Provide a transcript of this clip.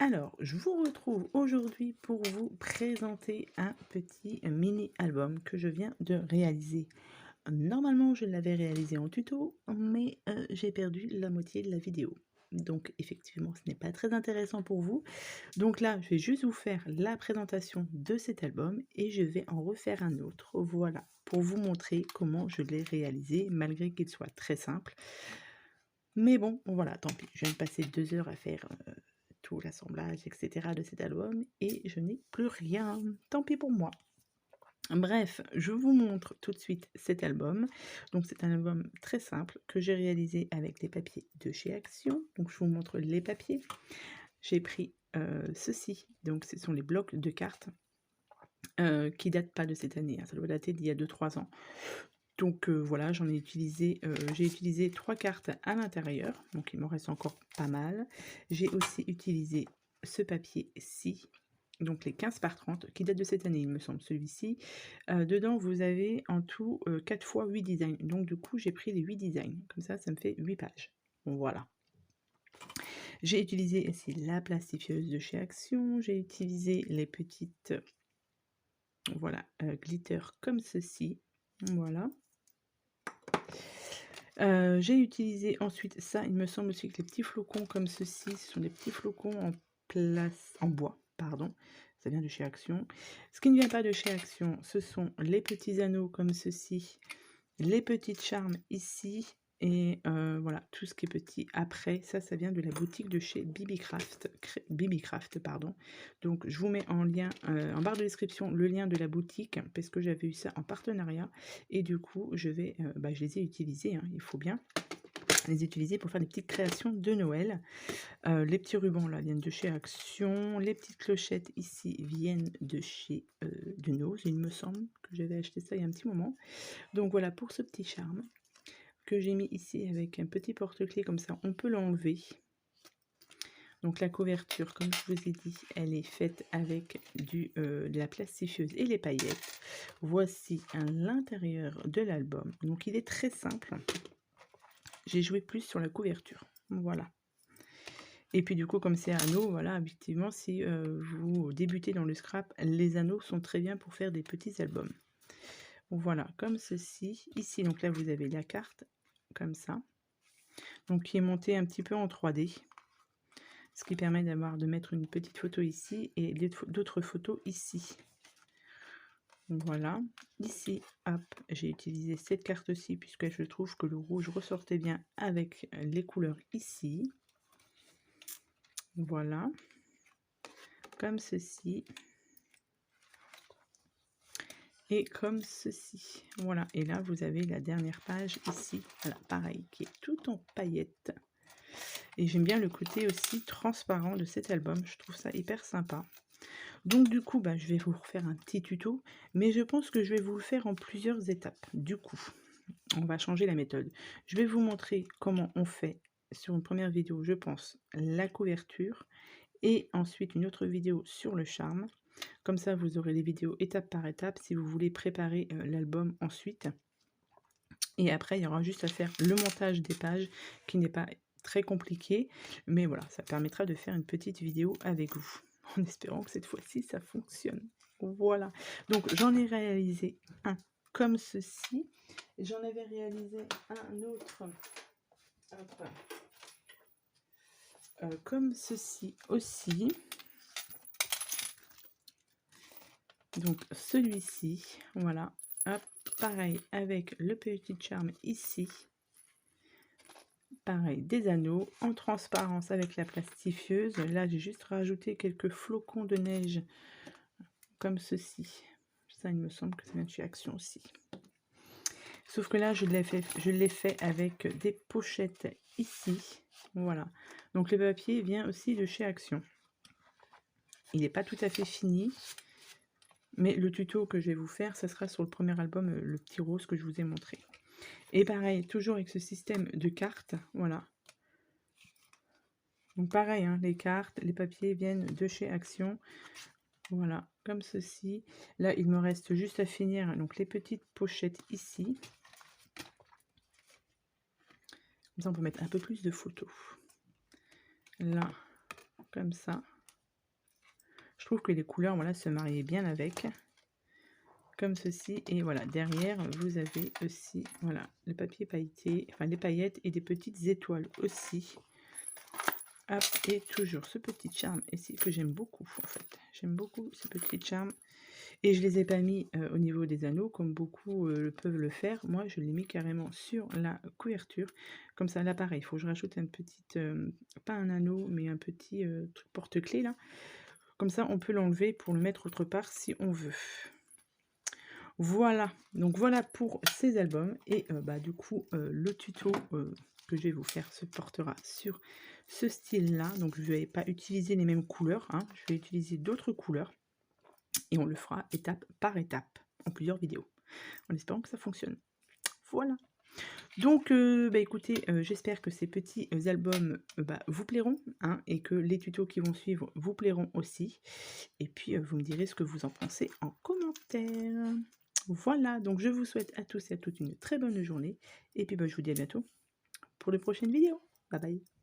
Alors, je vous retrouve aujourd'hui pour vous présenter un petit mini album que je viens de réaliser. Normalement, je l'avais réalisé en tuto, mais j'ai perdu la moitié de la vidéo. Donc effectivement, ce n'est pas très intéressant pour vous. Donc là, je vais juste vous faire la présentation de cet album et je vais en refaire un autre. Voilà, pour vous montrer comment je l'ai réalisé, malgré qu'il soit très simple. Mais bon, voilà, tant pis. Je viens de passer 2 heures à faire tout l'assemblage, etc. de cet album et je n'ai plus rien. Tant pis pour moi. Bref, je vous montre tout de suite cet album. Donc c'est un album très simple que j'ai réalisé avec des papiers de chez Action. Donc je vous montre les papiers. J'ai pris ceci. Donc ce sont les blocs de cartes qui datent pas de cette année, hein. Ça doit dater d'il y a 2-3 ans. Donc voilà, j'ai utilisé 3 cartes à l'intérieur, donc il m'en reste encore pas mal. J'ai aussi utilisé ce papier-ci, donc les 15 par 30, qui date de cette année, il me semble, celui-ci. Dedans, vous avez en tout 4 fois 8 designs. Donc du coup, j'ai pris les 8 designs. Comme ça me fait 8 pages. Bon, voilà. J'ai utilisé ici la plastifieuse de chez Action. J'ai utilisé les petites, voilà, glitter comme ceci. Voilà. J'ai utilisé ensuite ça, il me semble aussi que les petits flocons comme ceci, ce sont des petits flocons en bois, pardon, ça vient de chez Action. Ce qui ne vient pas de chez Action, ce sont les petits anneaux comme ceci, les petites charmes ici et voilà, tout ce qui est petit. Après, ça vient de la boutique de chez Bibicraft, pardon. Donc je vous mets en lien, en barre de description, le lien de la boutique, parce que j'avais eu ça en partenariat et du coup, je les ai utilisés, hein, il faut bien les utiliser pour faire des petites créations de Noël. Les petits rubans là viennent de chez Action, les petites clochettes ici viennent de chez de Nose, il me semble que j'avais acheté ça il y a un petit moment. Donc voilà pour ce petit charme que j'ai mis ici avec un petit porte-clés comme ça, on peut l'enlever. Donc la couverture, comme je vous ai dit, elle est faite avec de la plastifieuse et les paillettes. Voici l'intérieur de l'album. Donc il est très simple. J'ai joué plus sur la couverture. Voilà. Et puis du coup, comme c'est anneaux, voilà, effectivement, si vous débutez dans le scrap, les anneaux sont très bien pour faire des petits albums. Voilà, comme ceci. Ici, donc là, vous avez la carte, comme ça. Donc qui est montée un petit peu en 3D. Ce qui permet de mettre une petite photo ici et d'autres photos ici. Voilà. Ici, hop, j'ai utilisé cette carte-ci puisque je trouve que le rouge ressortait bien avec les couleurs ici. Voilà. Comme ceci. Et comme ceci. Voilà. Et là, vous avez la dernière page ici. Voilà, pareil, qui est tout en paillettes. Et j'aime bien le côté aussi transparent de cet album. Je trouve ça hyper sympa. Donc du coup, je vais vous refaire un petit tuto. Mais je pense que je vais vous le faire en plusieurs étapes. Du coup, on va changer la méthode. Je vais vous montrer comment on fait sur une première vidéo, je pense, la couverture. Et ensuite, une autre vidéo sur le charme. Comme ça, vous aurez les vidéos étape par étape si vous voulez préparer l'album ensuite. Et après, il y aura juste à faire le montage des pages qui n'est pas très compliqué. Mais voilà, ça permettra de faire une petite vidéo avec vous. En espérant que cette fois-ci, ça fonctionne. Voilà. Donc, j'en ai réalisé un comme ceci. J'en avais réalisé un autre comme ceci aussi. Donc, celui-ci, voilà. Hop, pareil avec le petit charme ici. Pareil, des anneaux en transparence avec la plastifieuse. Là, j'ai juste rajouté quelques flocons de neige comme ceci. Ça, il me semble que ça vient de chez Action aussi. Sauf que là, je l'ai fait avec des pochettes ici. Voilà. Donc, le papier vient aussi de chez Action. Il n'est pas tout à fait fini. Mais le tuto que je vais vous faire, ça sera sur le premier album, le petit rose que je vous ai montré. Et pareil, toujours avec ce système de cartes, voilà. Donc pareil, hein, les cartes, les papiers viennent de chez Action. Voilà, comme ceci. Là, il me reste juste à finir donc les petites pochettes ici. Comme ça, on peut mettre un peu plus de photos. Là, comme ça. Je trouve que les couleurs, voilà, se mariaient bien avec, comme ceci. Et voilà, derrière, vous avez aussi, voilà, le papier pailleté, enfin les paillettes et des petites étoiles aussi. Hop, et toujours ce petit charme ici que j'aime beaucoup en fait. J'aime beaucoup ce petit charme. Et je les ai pas mis au niveau des anneaux comme beaucoup peuvent le faire. Moi, je l'ai mis carrément sur la couverture. Comme ça, là, pareil, il faut que je rajoute un petit, pas un anneau, mais un petit truc porte-clés là. Comme ça, on peut l'enlever pour le mettre autre part si on veut. Voilà, donc voilà pour ces albums. Et bah, du coup, le tuto que je vais vous faire se portera sur ce style-là. Donc, je ne vais pas utiliser les mêmes couleurs, hein. Je vais utiliser d'autres couleurs. Et on le fera étape par étape, en plusieurs vidéos, en espérant que ça fonctionne. Voilà. Donc, bah, écoutez, j'espère que ces petits albums bah, vous plairont, hein, et que les tutos qui vont suivre vous plairont aussi. Et puis, vous me direz ce que vous en pensez en commentaire. Voilà, donc je vous souhaite à tous et à toutes une très bonne journée. Et puis, bah, je vous dis à bientôt pour de prochaines vidéos. Bye bye.